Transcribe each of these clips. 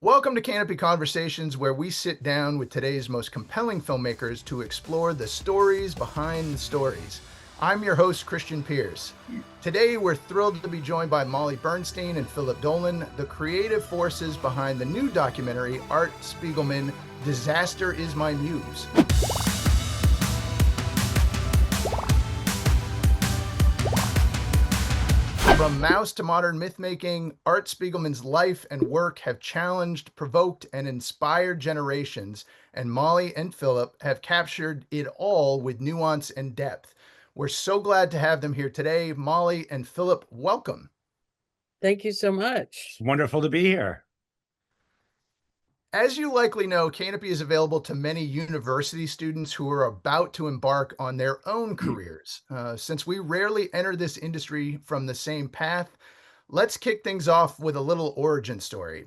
Welcome to Kanopy Conversations, where we sit down with today's most compelling filmmakers to explore the stories behind the stories. I'm your host, Christian Pierce. Today, we're thrilled to be joined by Molly Bernstein and Philip Dolin, the creative forces behind the new documentary, Art Spiegelman, Disaster is My Muse. From mouse to modern myth-making, Art Spiegelman's life and work have challenged, provoked, and inspired generations, and Molly and Philip have captured it all with nuance and depth. We're so glad to have them here today. Molly and Philip, welcome. Thank you so much. It's wonderful to be here. As you likely know, Kanopy is available to many university students who are about to embark on their own careers. Since we rarely enter this industry from the same path, let's kick things off with a little origin story.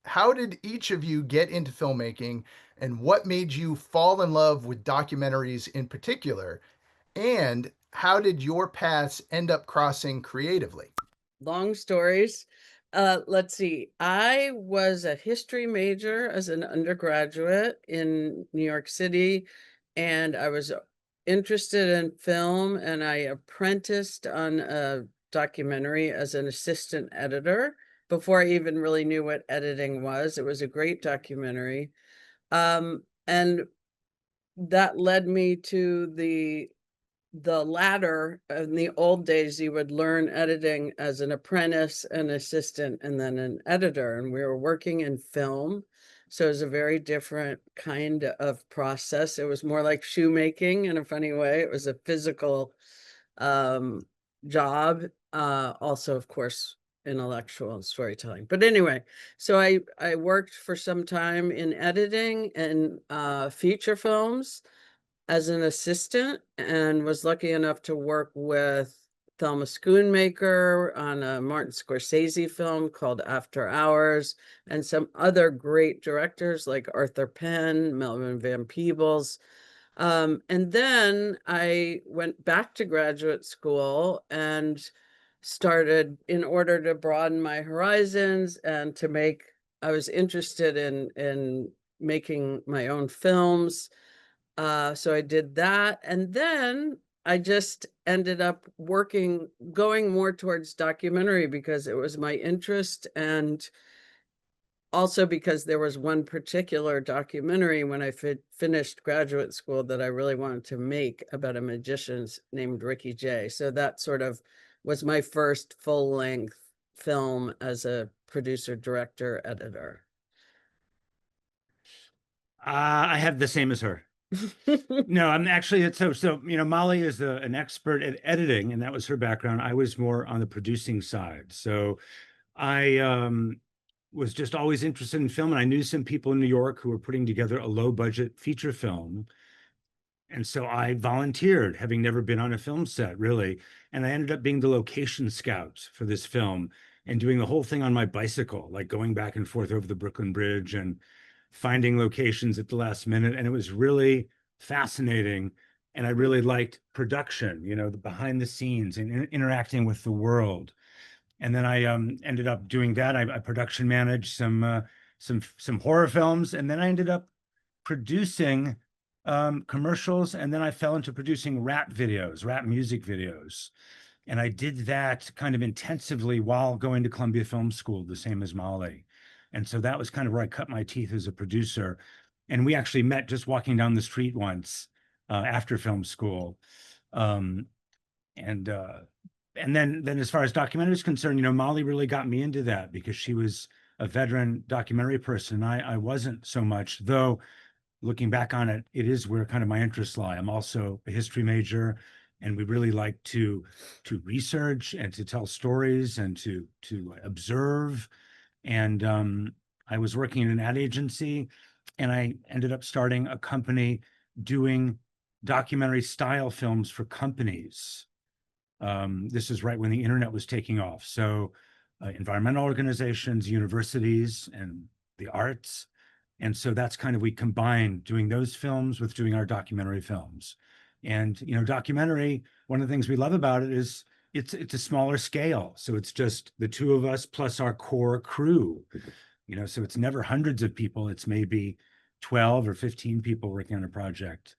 How did each of you get into filmmaking, and what made you fall in love with documentaries in particular? And how did your paths end up crossing creatively? Long stories. Let's see. I was a history major as an undergraduate in New York City, and I was interested in film, and I apprenticed on a documentary as an assistant editor before I even really knew what editing was. It was a great documentary. And that led me to the latter. In the old days, you would learn editing as an apprentice, an assistant, and then an editor. And we were working in film. So it was a very different kind of process. It was more like shoemaking in a funny way. It was a physical job. Also, of course, intellectual storytelling. But anyway, so I worked for some time in editing and feature films as an assistant, and was lucky enough to work with Thelma Schoonmaker on a Martin Scorsese film called After Hours, and some other great directors like Arthur Penn, Melvin Van Peebles. And then I went back to graduate school and started, in order to broaden my horizons and to make, I was interested in making my own films. So I did that. And then I just ended up going more towards documentary because it was my interest, and also because there was one particular documentary when I finished graduate school that I really wanted to make about a magician named Ricky Jay. So that sort of was my first full-length film as a producer, director, editor. I have the same as her. No, I'm actually so Molly is an expert at editing, and that was her background. I was more on the producing side. So I was just always interested in film, and I knew some people in New York who were putting together a low budget feature film. And so I volunteered, having never been on a film set, really. And I ended up being the location scout for this film and doing the whole thing on my bicycle, like going back and forth over the Brooklyn Bridge and finding locations at the last minute. And it was really fascinating. And I really liked production, the behind the scenes and interacting with the world. And then I ended up doing that. I production managed some horror films, and then I ended up producing commercials, and then I fell into producing rap music videos. And I did that kind of intensively while going to Columbia Film School, the same as Molly. And so that was kind of where I cut my teeth as a producer. And we actually met just walking down the street once after film school. Um, and then as far as documentary is concerned, Molly really got me into that because she was a veteran documentary person. I wasn't so much, though. Looking back on it, it is where kind of my interests lie. I'm also a history major, and we really like to research and to tell stories and to observe. And I was working in an ad agency, and I ended up starting a company doing documentary style films for companies. This is right when the internet was taking off. So environmental organizations, universities, and the arts. And so that's kind of, we combined doing those films with doing our documentary films. And, documentary, one of the things we love about it is it's a smaller scale. So it's just the two of us plus our core crew. so it's never hundreds of people. It's maybe 12 or 15 people working on a project.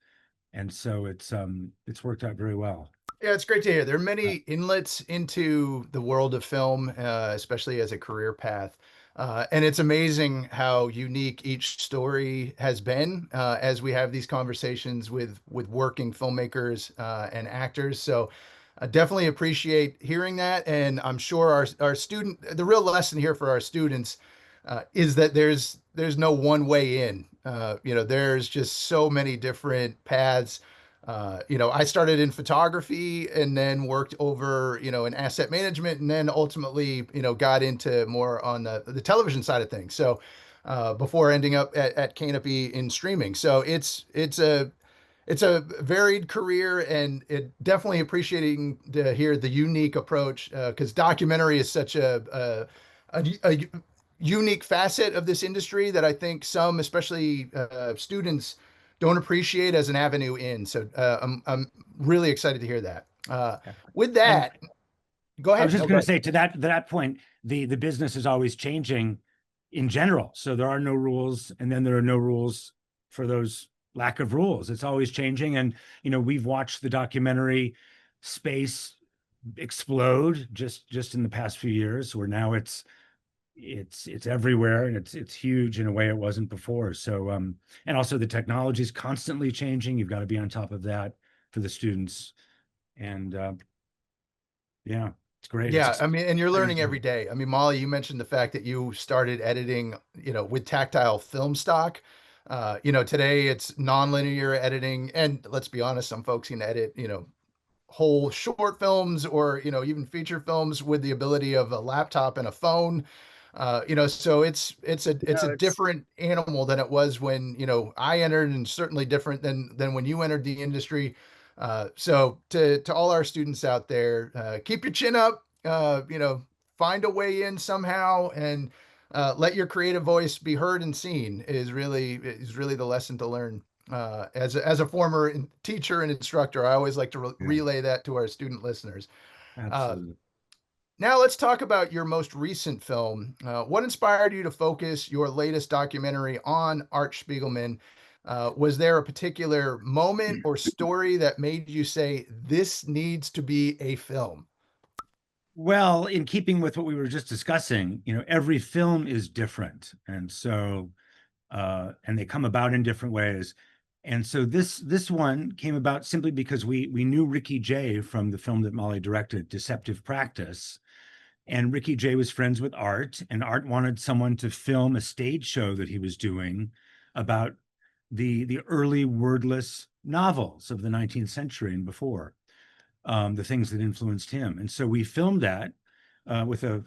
And so it's worked out very well. Yeah, it's great to hear. There are Uh, many inlets into the world of film, especially as a career path. And it's amazing how unique each story has been as we have these conversations with working filmmakers and actors. So I definitely appreciate hearing that. And I'm sure our the real lesson here for our students is that there's no one way in. There's just so many different paths. I started in photography and then worked over, in asset management, and then ultimately, got into more on the television side of things. So before ending up at Kanopy in streaming. So it's a varied career, and it definitely appreciating to hear the unique approach because documentary is such a unique facet of this industry that I think some, especially students, don't appreciate as an avenue in. So I'm really excited to hear that. With and that, go I was ahead. just No, go going to ahead. say to that point, the business is always changing in general. So there are no rules, and then there are no rules for those lack of rules. It's always changing, and we've watched the documentary space explode just in the past few years, where now it's everywhere, and it's huge in a way it wasn't before. So and also the technology is constantly changing. You've got to be on top of that for the students, and yeah, it's great. It's Yeah, I mean, and you're exciting learning time. every day. I mean, Molly, you mentioned the fact that you started editing, with tactile film stock. Today it's nonlinear editing, and let's be honest, some folks can edit, whole short films or even feature films with the ability of a laptop and a phone. So it's a No, it's different animal than it was when I entered, and certainly different than when you entered the industry. So to all our students out there, keep your chin up. Find a way in somehow, and let your creative voice be heard and seen is really the lesson to learn. As a former teacher and instructor, I always like to Yeah, relay that to our student listeners. Uh, absolutely. Now let's talk about your most recent film. What inspired you to focus your latest documentary on Art Spiegelman? Was there a particular moment or story that made you say, this needs to be a film? Well, in keeping with what we were just discussing, every film is different, and so and they come about in different ways. And so this one came about simply because we knew Ricky Jay from the film that Molly directed, Deceptive Practice. And Ricky Jay was friends with Art, and Art wanted someone to film a stage show that he was doing about the early wordless novels of the 19th century and before, the things that influenced him. And so we filmed that with a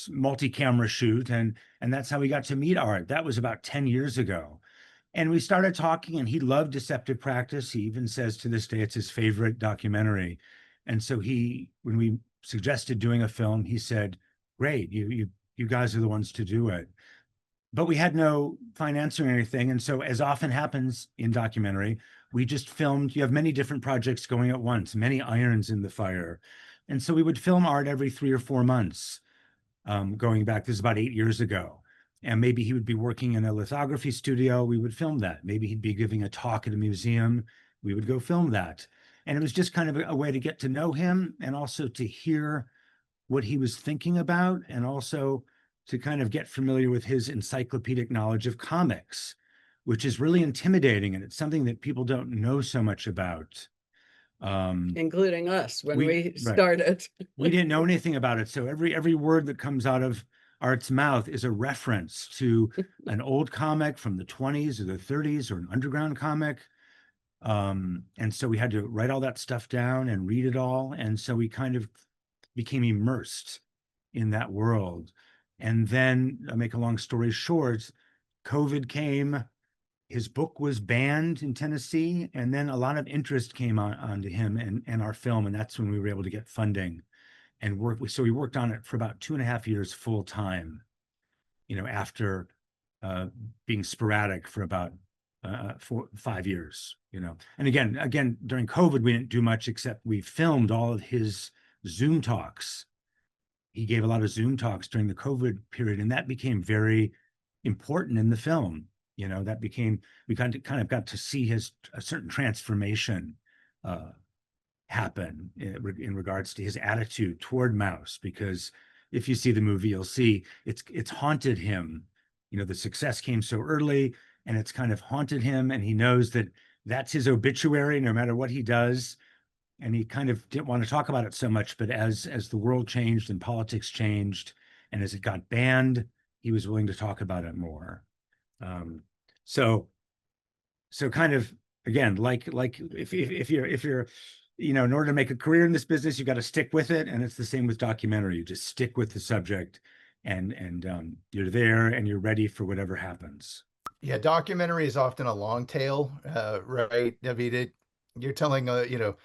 multi-camera shoot, and that's how we got to meet Art. That was about 10 years ago. And we started talking, and he loved Deceptive Practice. He even says to this day it's his favorite documentary. And so when we suggested doing a film, he said, "Great, you guys are the ones to do it." But we had no financing or anything. And so, as often happens in documentary, we just filmed. You have many different projects going at once, many irons in the fire. And so we would film Art every 3 or 4 months, going back. This is about 8 years ago. And maybe he would be working in a lithography studio. We would film that. Maybe he'd be giving a talk at a museum. We would go film that. And it was just kind of a way to get to know him, and also to hear what he was thinking about, and also to kind of get familiar with his encyclopedic knowledge of comics, which is really intimidating. And it's something that people don't know so much about. including us when We, we right. started. We didn't know anything about it. So every word that comes out of Art's mouth is a reference to an old comic from the 20s or the 30s, or an underground comic. And so we had to write all that stuff down and read it all. And so we kind of became immersed in that world. And then, make a long story short, COVID came, his book was banned in Tennessee, and then a lot of interest came onto him and our film. And that's when we were able to get funding and work. So we worked on it for about 2.5 years full time, after being sporadic for about 5 years. And again, during COVID, we didn't do much except we filmed all of his Zoom talks. He gave a lot of Zoom talks during the COVID period, and that became very important in the film. You know, that became, we kind of got to see a certain transformation uh, happen in regards to his attitude toward Mouse. Because if you see the movie, you'll see it's haunted him. You know, the success came so early, and it's kind of haunted him, and he knows that that's his obituary, no matter what he does. And he kind of didn't want to talk about it so much, but as the world changed and politics changed, and as it got banned, he was willing to talk about it more. Um, so kind of, again, like if you're you know, in order to make a career in this business, you got to stick with it. And it's the same with documentary. You just stick with the subject, and you're there and you're ready for whatever happens. Yeah, documentary is often a long tail, right? I mean, you're telling a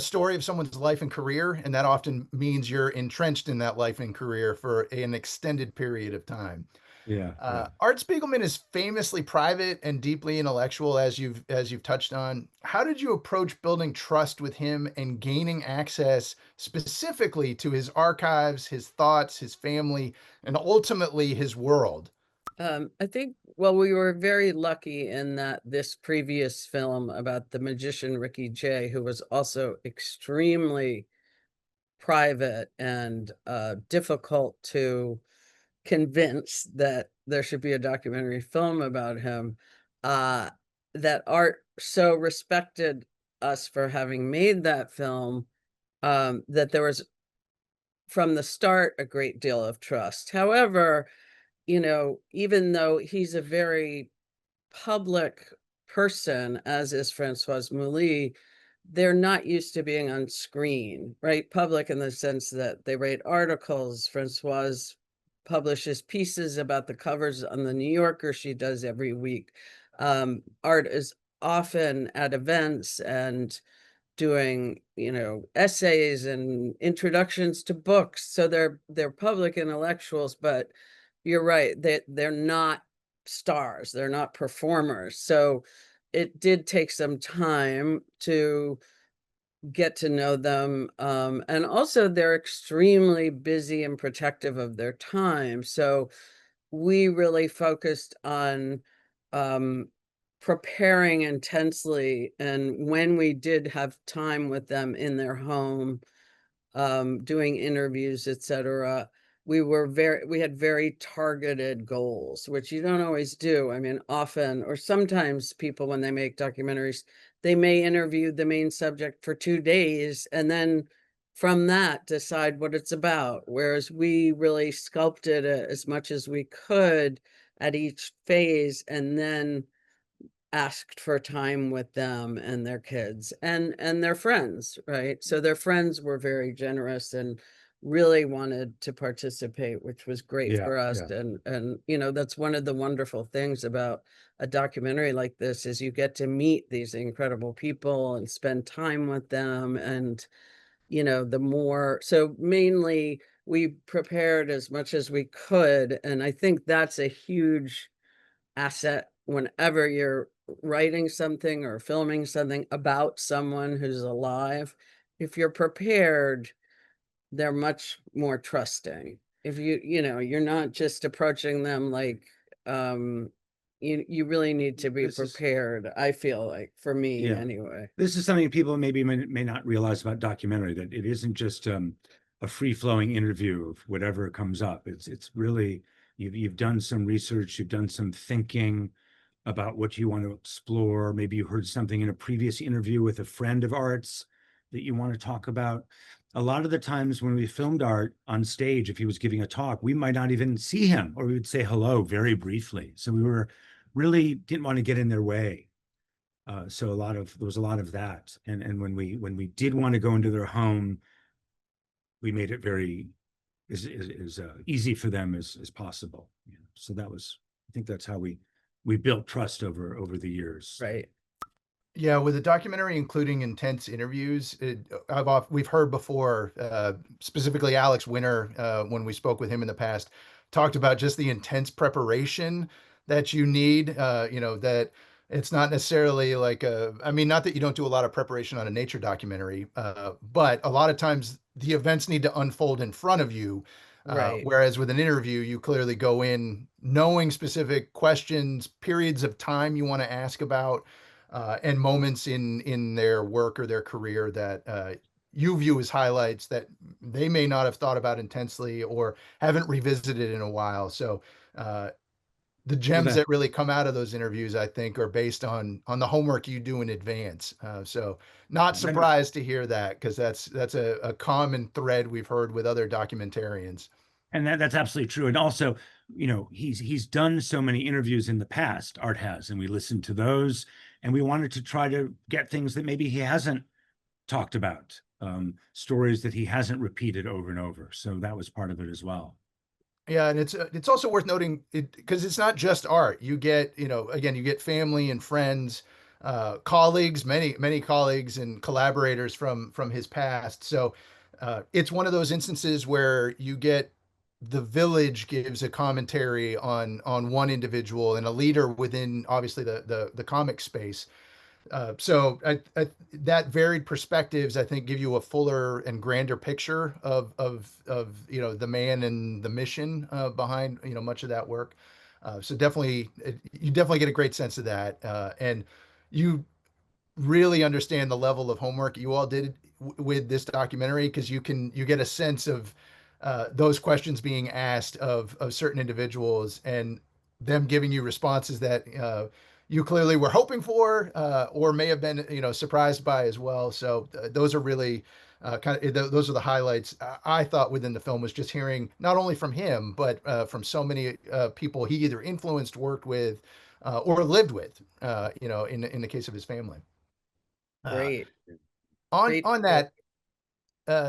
story of someone's life and career, and that often means you're entrenched in that life and career for an extended period of time. Yeah, yeah. Art Spiegelman is famously private and deeply intellectual, as you've touched on. How did you approach building trust with him and gaining access specifically to his archives, his thoughts, his family, and ultimately his world? I think, well, we were very lucky in that this previous film about the magician Ricky Jay, who was also extremely private and difficult to convince that there should be a documentary film about him, uh, that Art so respected us for having made that film, that there was from the start a great deal of trust. However, you know, even though he's a very public person, as is Francoise Mouly, they're not used to being on screen, right? Public in the sense that they write articles. Francoise publishes pieces about the covers on the New Yorker she does every week. Art is often at events and doing, you know, essays and introductions to books. So they're public intellectuals, but you're right, they're not stars, they're not performers. So it did take some time to get to know them. And also they're extremely busy and protective of their time. So we really focused on um, preparing intensely. And when we did have time with them in their home, doing interviews, etc., we had very targeted goals, which you don't always do. I mean, often or sometimes people, when they make documentaries, they may interview the main subject for 2 days and then from that decide what it's about. Whereas we really sculpted it as much as we could at each phase, and then asked for time with them and their kids and their friends, right? So their friends were very generous and really wanted to participate, which was great Yeah, for us. yeah. And you know, that's one of the wonderful things about a documentary like this, is you get to meet these incredible people and spend time with them. And you know, the more, so mainly we prepared as much as we could, and I think that's a huge asset whenever you're writing something or filming something about someone who's alive. If you're prepared, they're much more trusting. If you know, you're not just approaching them like, um you really need to be This is, prepared, I feel like, for me yeah. anyway. This is something people maybe may not realize about documentary, that it isn't just a free-flowing interview of whatever comes up. It's really, you've done some research, you've done some thinking about what you want to explore. Maybe you heard something in a previous interview with a friend of Art's that you want to talk about. A lot of the times when we filmed Art on stage, if he was giving a talk, we might not even see him, or we would say hello very briefly. So we were really didn't want to get in their way. So there was a lot of that. And when we did want to go into their home, we made it very as easy for them as possible. You know? So that was, I think that's how we built trust over the years. Right. Yeah, with a documentary including intense interviews, we've heard before, specifically Alex Winter, when we spoke with him in the past, talked about just the intense preparation that you need. That it's not necessarily like I mean, not that you don't do a lot of preparation on a nature documentary, but a lot of times the events need to unfold in front of you. Right. Whereas with an interview, you clearly go in knowing specific questions, periods of time you want to ask about, and moments in their work or their career that you view as highlights that they may not have thought about intensely or haven't revisited in a while. So uh, the Well, gems that that really come out of those interviews, I think, are based on the homework you do in advance. So not that surprised to hear that, because that's a common thread we've heard with other documentarians. and that's absolutely true. And also, he's done so many interviews in the past, Art has, and we listened to those, and we wanted to try to get things that maybe he hasn't talked about, stories that he hasn't repeated over and over. So that was part of it as well. Yeah, and it's also worth noting it because it's not just art. You get, again, you get family and friends, colleagues, many colleagues and collaborators from his past. So it's one of those instances where you get the village gives a commentary on one individual and a leader within obviously the comic space. That varied perspectives, I think, give you a fuller and grander picture of the man and the mission behind much of that work. So definitely, you definitely get a great sense of that, and you really understand the level of homework you all did with this documentary, because you get a sense of those questions being asked of certain individuals and them giving you responses that you clearly were hoping for, or may have been surprised by as well. So those are really those are the highlights I thought within the film, was just hearing not only from him but from so many people he either influenced, worked with, or lived with, in the case of his family. Uh, Great. on Great. on that,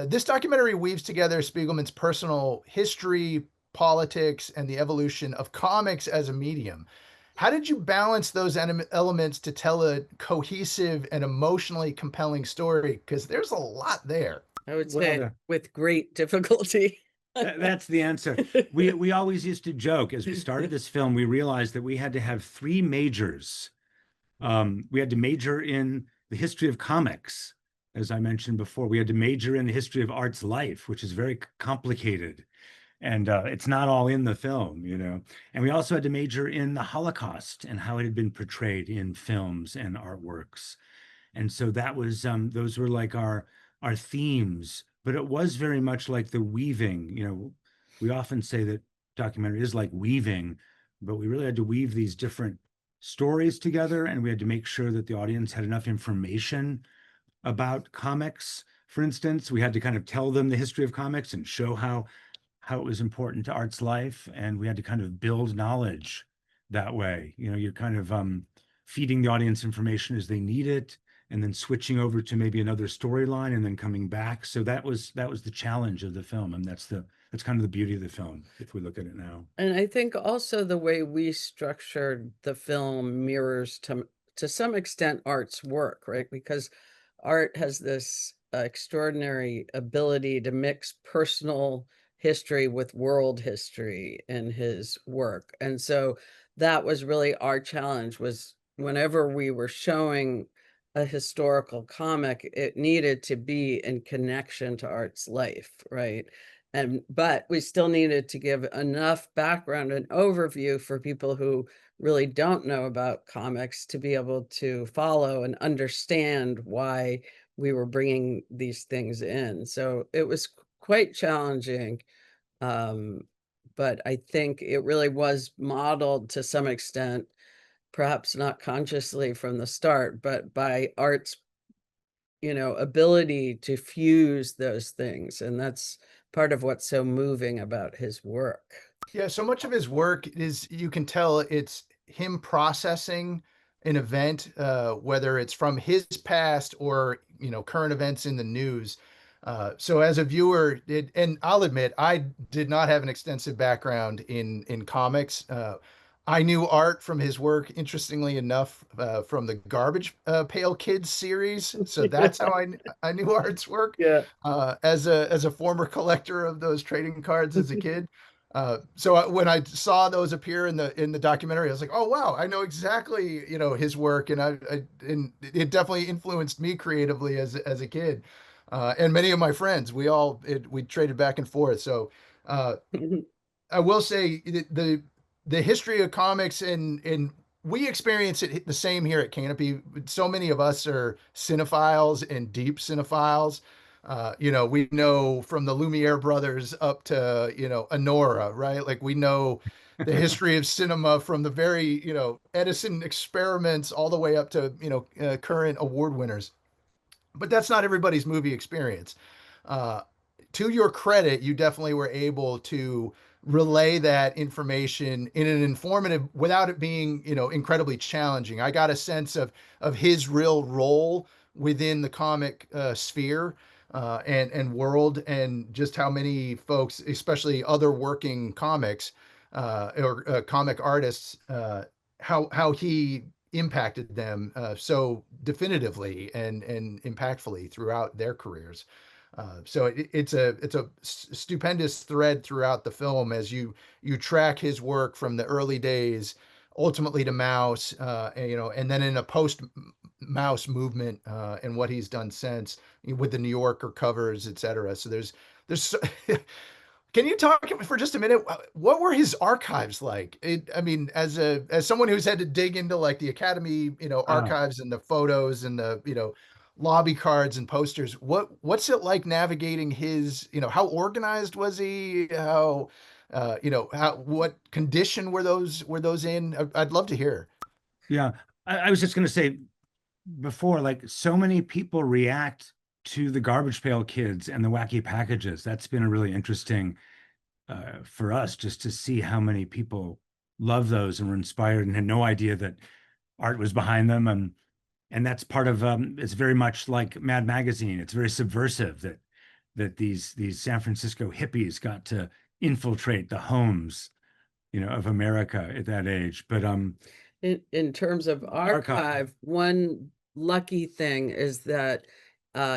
this documentary weaves together Spiegelman's personal history, politics, and the evolution of comics as a medium. How did you balance those elements to tell a cohesive and emotionally compelling story? Because there's a lot there. I would Well, say with great difficulty. that's the answer. We always used to joke as we started this film. We realized that we had to have three majors. We had to major in the history of comics, as I mentioned before. We had to major in the history of art's life, which is very complicated, and it's not all in the film. And we also had to major in the Holocaust and how it had been portrayed in films and artworks. And so that was those were like our themes, but it was very much like the weaving. We often say that documentary is like weaving, but we really had to weave these different stories together, and we had to make sure that the audience had enough information about comics. For instance, we had to kind of tell them the history of comics and show how it was important to art's life, and we had to kind of build knowledge that way. You're kind of feeding the audience information as they need it, and then switching over to maybe another storyline, and then coming back. So that was the challenge of the film, and that's kind of the beauty of the film if we look at it now. And I think also the way we structured the film mirrors to some extent art's work, right? Because art has this extraordinary ability to mix personal history with world history in his work. And so that was really our challenge, was whenever we were showing a historical comic, it needed to be in connection to art's life, right? But we still needed to give enough background and overview for people who really don't know about comics to be able to follow and understand why we were bringing these things in. So it was quite challenging. Um, but I think it really was modeled to some extent, perhaps not consciously from the start, but by art's ability to fuse those things. And that's part of what's so moving about his work. Yeah, so much of his work is, you can tell it's him processing an event, whether it's from his past or current events in the news. So as a viewer, and I'll admit, I did not have an extensive background in comics. I knew art from his work, interestingly enough, from the Garbage Pail Kids series. So that's how I knew art's work, Yeah. as a former collector of those trading cards as a kid. So when I saw those appear in the documentary, I was like, oh wow, I know exactly his work, and and it definitely influenced me creatively as a kid, and many of my friends. We traded back and forth. So Uh, I will say the history of comics, and we experience it the same here at Canopy. So many of us are cinephiles and deep cinephiles. We know from the Lumiere brothers up to, Anora, right? Like we know the history of cinema from the very, Edison experiments all the way up to, current award winners. But that's not everybody's movie experience. Uh, to your credit, you definitely were able to relay that information in an informative without it being, incredibly challenging. I got a sense of his real role within the comic sphere and world, and just how many folks, especially other working comics or comic artists, how he impacted them so definitively and impactfully throughout their careers. It's a stupendous thread throughout the film as you track his work from the early days, ultimately to Mouse, and then in a post Mouse movement, and what he's done since with the New Yorker covers, etc. So there's can you talk for just a minute? What were his archives like? I mean, as someone who's had to dig into like the Academy, Oh, archives and the photos and the, lobby cards and posters. What's it like navigating his? How organized was he? How what condition were those in? I'd love to hear. yeah. I was just going to say before, like so many people react to the Garbage Pail Kids and the wacky packages. That's been a really interesting for us just to see how many people love those and were inspired and had no idea that art was behind them. And that's part of it's very much like Mad Magazine. It's very subversive that these San Francisco hippies got to infiltrate the homes, of America at that age. But In terms of archive, archive, one lucky thing is that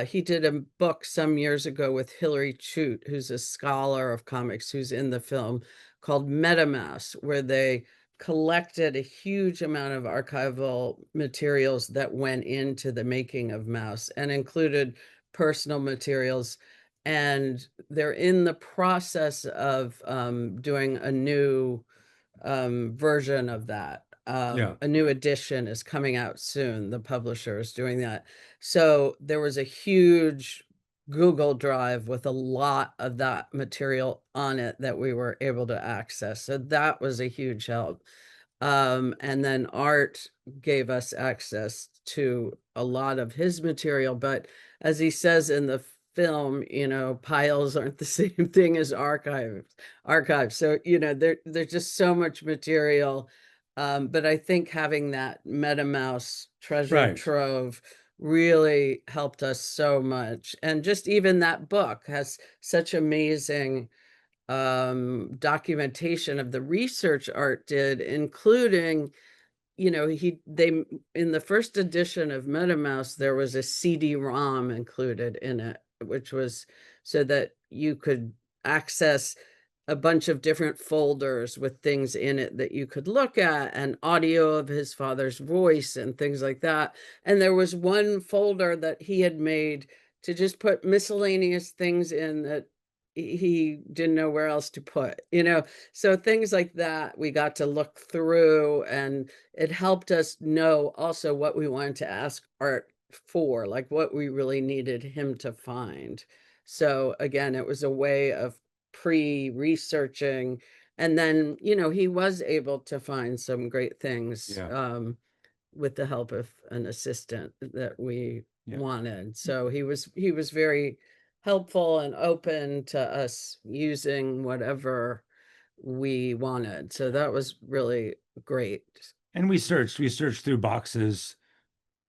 he did a book some years ago with Hilary Chute, who's a scholar of comics, who's in the film, called MetaMouse, where they collected a huge amount of archival materials that went into the making of Mouse and included personal materials. And they're in the process of doing a new version of that. yeah, A new edition is coming out soon. The publisher is doing that. So there was a huge Google Drive with a lot of that material on it that we were able to access. So that was a huge help. And then Art gave us access to a lot of his material. But as he says in the film, piles aren't the same thing as archives. So, there's just so much material. But I think having that MetaMouse treasure right, trove really helped us so much. And just even that book has such amazing documentation of the research Art did, including, they in the first edition of MetaMouse, there was a CD-ROM included in it, which was so that you could access a bunch of different folders with things in it that you could look at, and audio of his father's voice and things like that. And there was one folder that he had made to just put miscellaneous things in that he didn't know where else to put, so things like that we got to look through, and it helped us know also what we wanted to ask Art for, like what we really needed him to find. So again, it was a way of pre-researching, and then he was able to find some great things yeah, with the help of an assistant that we yeah. wanted. So he was very helpful and open to us using whatever we wanted. So that was really great. And we searched through boxes,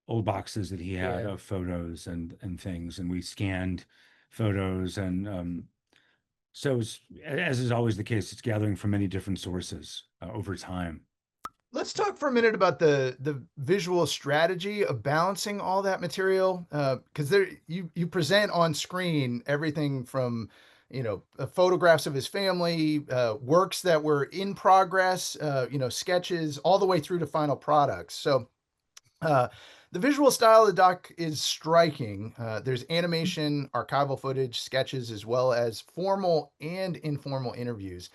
old boxes that he had Yeah. of photos and things, and we scanned photos and so as is always the case, it's gathering from many different sources over time. Let's talk for a minute about the visual strategy of balancing all that material, because there you present on screen everything from, photographs of his family, works that were in progress, sketches, all the way through to final products. So uh, The visual style of the doc is striking. There's animation, archival footage, sketches, as well as formal and informal interviews.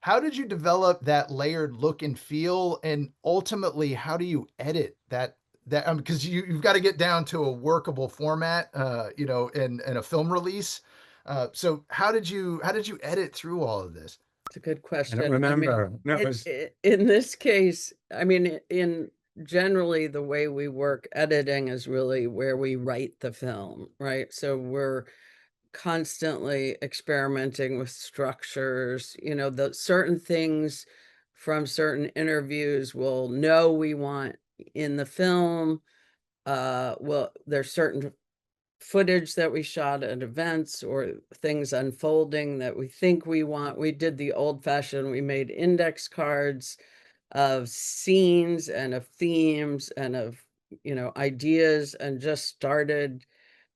How did you develop that layered look and feel? And ultimately, how do you edit that because you've got to get down to a workable format, and a film release. So how did you edit through all of this? It's a good I don't question. I mean, remember. No, it was, in this case, I mean, in generally the way we work, editing is really where we write the film, right? So we're constantly experimenting with structures, the certain things from certain interviews we'll know we want in the film. Well, there's certain footage that we shot at events or things unfolding that we think we want. We did the old fashioned, we made index cards of scenes and of themes and of, ideas, and just started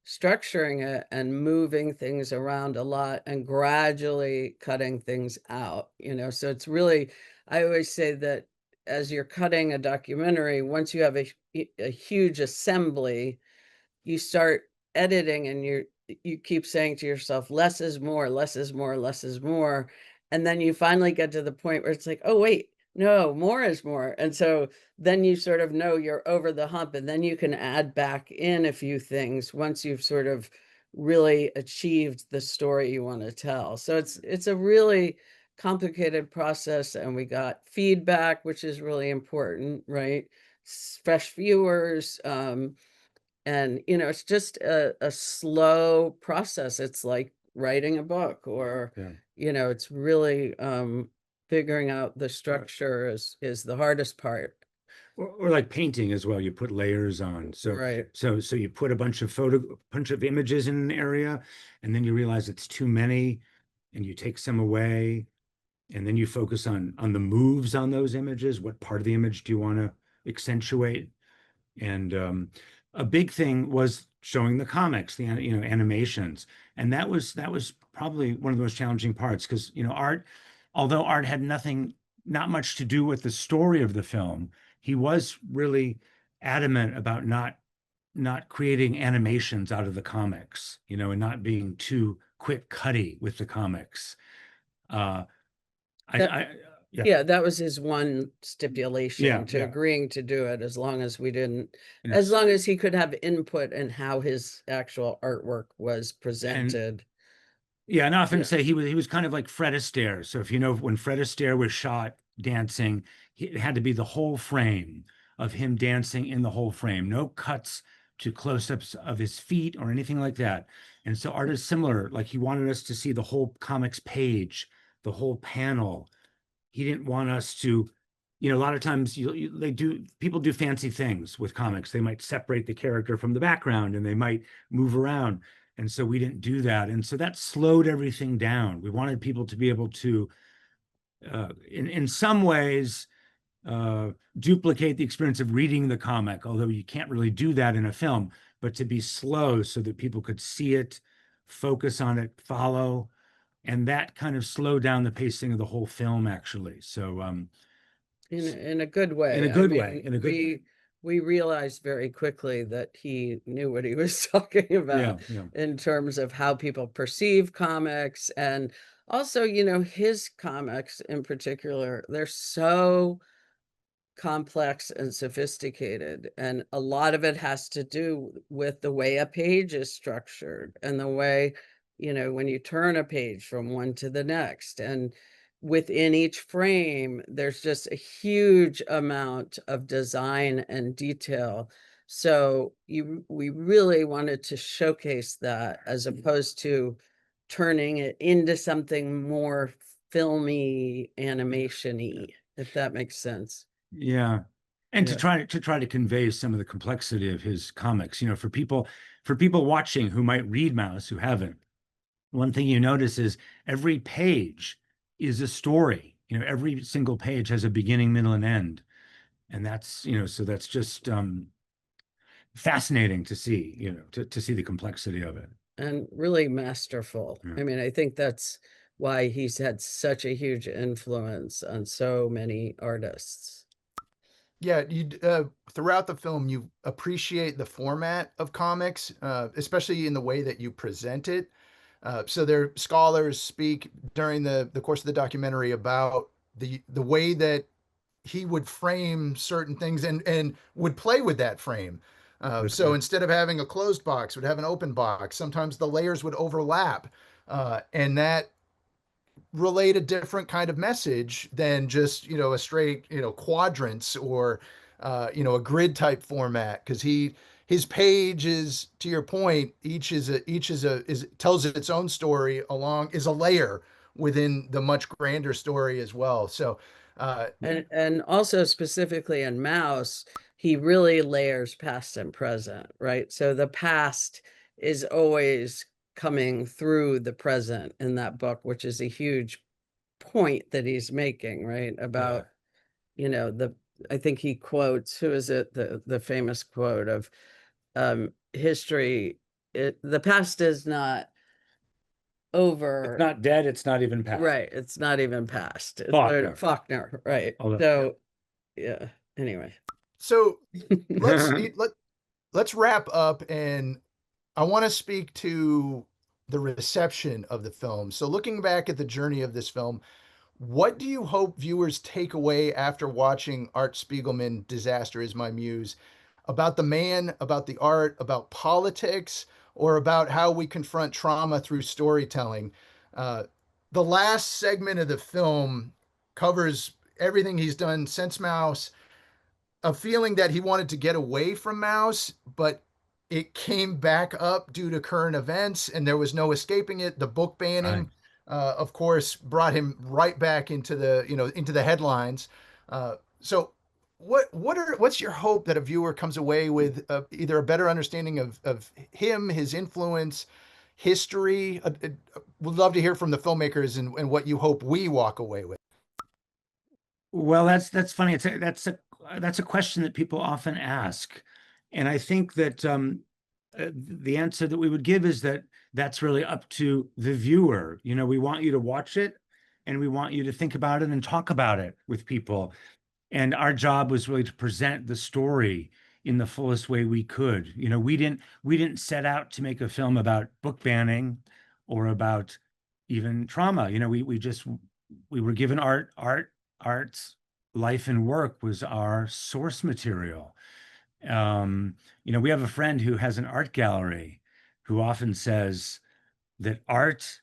structuring it and moving things around a lot and gradually cutting things out, so it's really, I always say that as you're cutting a documentary, once you have a huge assembly, you start editing and you keep saying to yourself, less is more, less is more, less is more. And then you finally get to the point where it's like, oh, wait, no, more is more. And so then you sort of know you're over the hump, and then you can add back in a few things once you've sort of really achieved the story you want to tell. So it's a really complicated process, and we got feedback, which is really important, right? Fresh viewers, and it's just a slow process. It's like writing a book, or yeah. it's really figuring out the structure is the hardest part. Or like painting as well. You put layers on. So Right. so you put a bunch of images in an area, and then you realize it's too many, and you take some away, and then you focus on the moves on those images. What part of the image do you want to accentuate? And a big thing was showing the comics, the animations, and that was probably one of the most challenging parts because although art had not much to do with the story of the film, he was really adamant about not creating animations out of the comics, and not being too quick cutty with the comics. Uh, That I yeah, Yeah, that was his one yeah, stipulation to yeah, agreeing to do it, as long as we didn't, and as it's long as he could have input in how his actual artwork was and presented. Yeah, and I often Yeah. say he was kind of like Fred Astaire. So if you know when Fred Astaire was shot dancing, it had to be the whole frame of him dancing in the whole frame, no cuts to close-ups of his feet or anything like that. And so art is similar. Like he wanted us to see the whole comics page, the whole panel. He didn't want us to, a lot of times people do fancy things with comics. They might separate the character from the background and they might move around. And so we didn't do that. And so that slowed everything down. We wanted people to be able to, in some ways, uh, duplicate the experience of reading the comic, although you can't really do that in a film, but to be slow so that people could see it, focus on it, follow. And that kind of slowed down the pacing of the whole film, actually. So, In a good in a way. I good way, mean, in a good way. we realized very quickly that he knew what he was talking Yeah, about yeah. in terms of how people perceive comics. And also, his comics in particular, they're so complex and sophisticated, and a lot of it has to do with the way a page is structured and the way, when you turn a page from one to the next, and within each frame there's just a huge amount of design and detail. So we really wanted to showcase that, as opposed to turning it into something more filmy, animation-y, if that makes sense. Yeah. And to Yeah. try to convey some of the complexity of his comics, for people watching who might read Mouse who haven't, one thing you notice is every page is a story. Every single page has a beginning, middle, and end. And so that's just fascinating to see, to see the complexity of it. And really masterful. Yeah. I mean, I think that's why he's had such a huge influence on so many artists. Yeah, throughout the film, you appreciate the format of comics, especially in the way that you present it. So their scholars speak during the course of the documentary about the way that he would frame certain things and would play with that frame. So Okay. instead of having a closed box, would have an open box. Sometimes the layers would overlap, and that relate a different kind of message than just a straight quadrants or a grid type format, because his page is, to your point, each is tells its own story, along is a layer within the much grander story as well. So And also specifically in Mouse, he really layers past and present, right? So the past is always coming through the present in that book, which is a huge point that he's making, right? About, the I think he quotes, who is it, the famous quote of history, the past is not It's over. not dead, it's not even past. Right, it's not even past. Faulkner. Faulkner, right. Although, So yeah, anyway. so let's let's wrap up, and I want to speak to the reception of the film. So looking back at the journey of this film, what do you hope viewers take away after watching Art Spiegelman, Disaster Is My Muse, about the man, about the art, about politics, or about how we confront trauma through storytelling? Uh, the last segment of the film covers everything he's done since Mouse, a feeling that he wanted to get away from Mouse, but it came back up due to current events, and there was no escaping it. The book right. banning, of course, brought him right back into the headlines. So, what's your hope that a viewer comes away with, either a better understanding of him, his influence, history? Would love to hear from the filmmakers and what you hope we walk away with. Well, that's funny. That's a question that people often ask, and I think that the answer that we would give is that that's really up to the viewer. We want you to watch it, and we want you to think about it and talk about it with people. And our job was really to present the story in the fullest way we could. We didn't set out to make a film about book banning or about even trauma. We were given art's life and work was our source material. We have a friend who has an art gallery who often says that art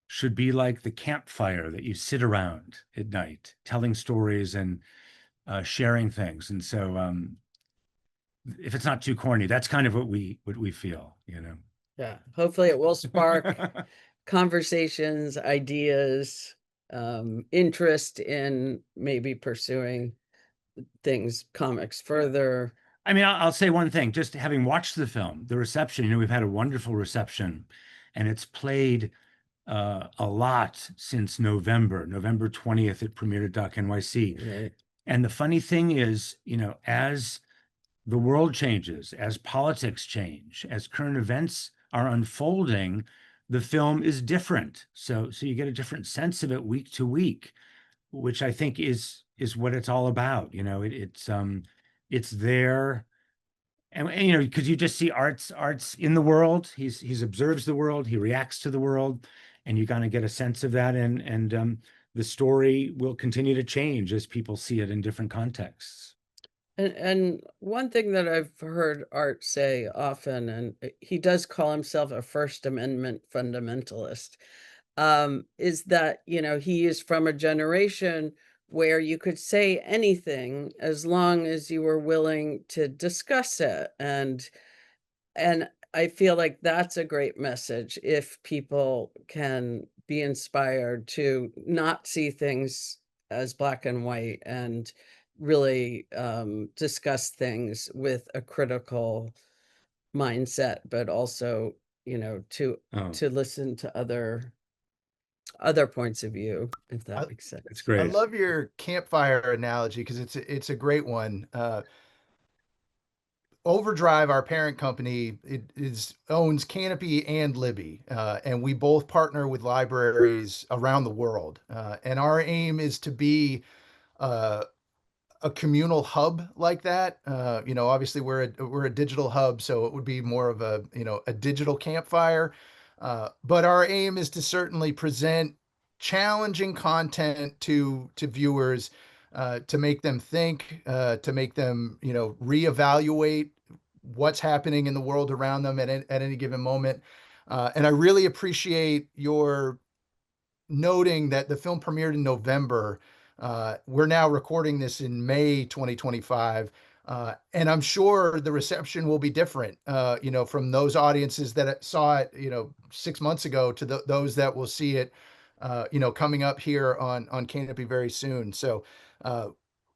should be like the campfire that you sit around at night, telling stories and sharing things. And so, if it's not too corny, that's kind of what we feel. Yeah, hopefully it will spark conversations, ideas, interest in maybe pursuing things, comics further. I mean, I'll say one thing, just having watched the film, the reception, we've had a wonderful reception, and it's played a lot since November 20th, it premiered at Doc NYC. Right. And the funny thing is, as the world changes, as politics change, as current events are unfolding, the film is different. So you get a different sense of it week to week, which I think is what it's all about. It's there, and because you just see arts in the world. He's observes the world, he reacts to the world, and you kind of get a sense of that, and the story will continue to change as people see it in different contexts. And one thing that I've heard Art say often, and he does call himself a First Amendment fundamentalist, is that, he is from a generation where you could say anything as long as you were willing to discuss it. And I feel like that's a great message if people can be inspired to not see things as black and white and really discuss things with a critical mindset, but also, Oh, to listen to other points of view, if I, that makes that's sense. I great. love your campfire analogy because it's a great one. Overdrive, our parent company, it is owns Kanopy and Libby, and we both partner with libraries around the world. And our aim is to be uh, a communal hub like that. Obviously we're a digital hub, so it would be more of a, a digital campfire. But our aim is to certainly present challenging content to viewers, to make them think, to make them, reevaluate what's happening in the world around them at any given moment. And I really appreciate your noting that the film premiered in November. We're now recording this in May 2025. And I'm sure the reception will be different, from those audiences that saw it, 6 months ago to those that will see it, coming up here on Kanopy very soon. So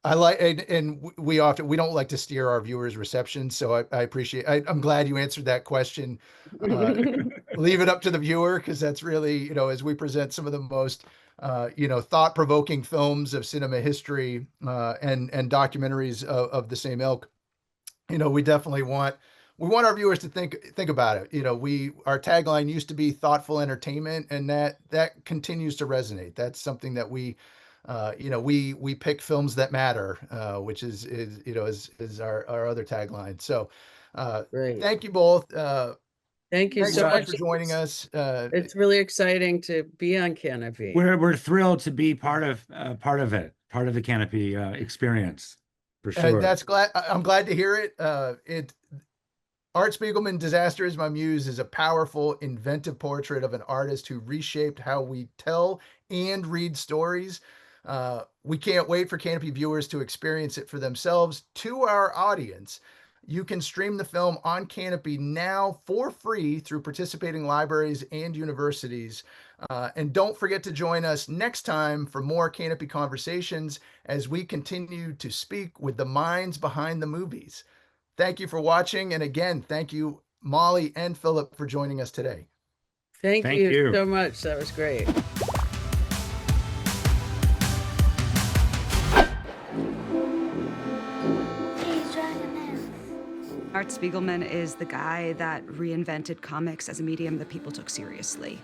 I like, and we don't like to steer our viewers' reception. So I appreciate, I'm glad you answered that question. Leave it up to the viewer, because that's really, as we present some of the most, thought-provoking films of cinema history, and documentaries of the same ilk. We definitely want our viewers to think about it. Our tagline used to be thoughtful entertainment, and that continues to resonate. That's something that we pick films that matter, which is our other tagline. So, Great. thank you both. Thank you Thanks so so much much for joining us. It's really exciting to be on Kanopy. We're thrilled to be part of it, part of the Kanopy experience, for sure. I'm glad to hear it. Art Spiegelman, Disaster is My Muse, is a powerful, inventive portrait of an artist who reshaped how we tell and read stories. We can't wait for Kanopy viewers to experience it for themselves. To our audience, you can stream the film on Kanopy now for free through participating libraries and universities. And don't forget to join us next time for more Kanopy Conversations as we continue to speak with the minds behind the movies. Thank you for watching. And again, thank you, Molly and Philip, for joining us today. Thank you so much. That was great. Art Spiegelman is the guy that reinvented comics as a medium that people took seriously.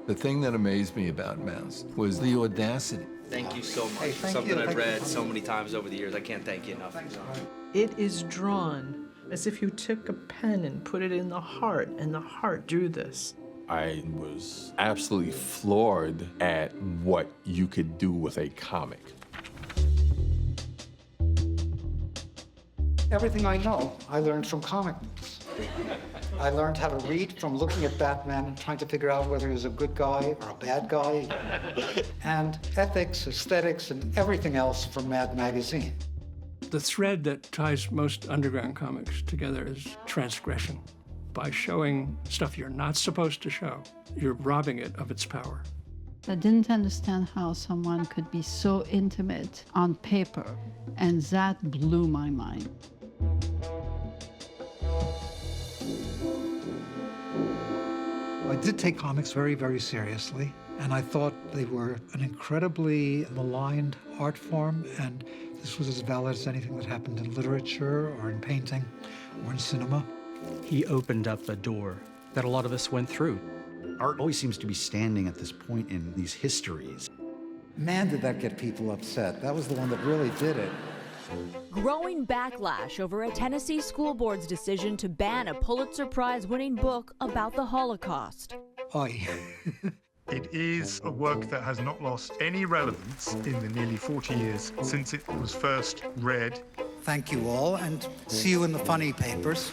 The thing that amazed me about Mouse was the audacity. Thank you so much. Something I've read so many times over the years. I can't thank you enough. It is drawn as if you took a pen and put it in the heart, and the heart drew this. I was absolutely floored at what you could do with a comic. Everything I know, I learned from comic books. I learned how to read from looking at Batman and trying to figure out whether he was a good guy or a bad guy. And ethics, aesthetics, and everything else from Mad Magazine. The thread that ties most underground comics together is transgression. By showing stuff you're not supposed to show, you're robbing it of its power. I didn't understand how someone could be so intimate on paper, and that blew my mind. I did take comics very, very seriously, and I thought they were an incredibly maligned art form, and this was as valid as anything that happened in literature or in painting or in cinema. He opened up a door that a lot of us went through. Art always seems to be standing at this point in these histories. Man, did that get people upset. That was the one that really did it. Growing backlash over a Tennessee school board's decision to ban a Pulitzer Prize-winning book about the Holocaust. It is a work that has not lost any relevance in the nearly 40 years since it was first read. Thank you all, and see you in the funny papers.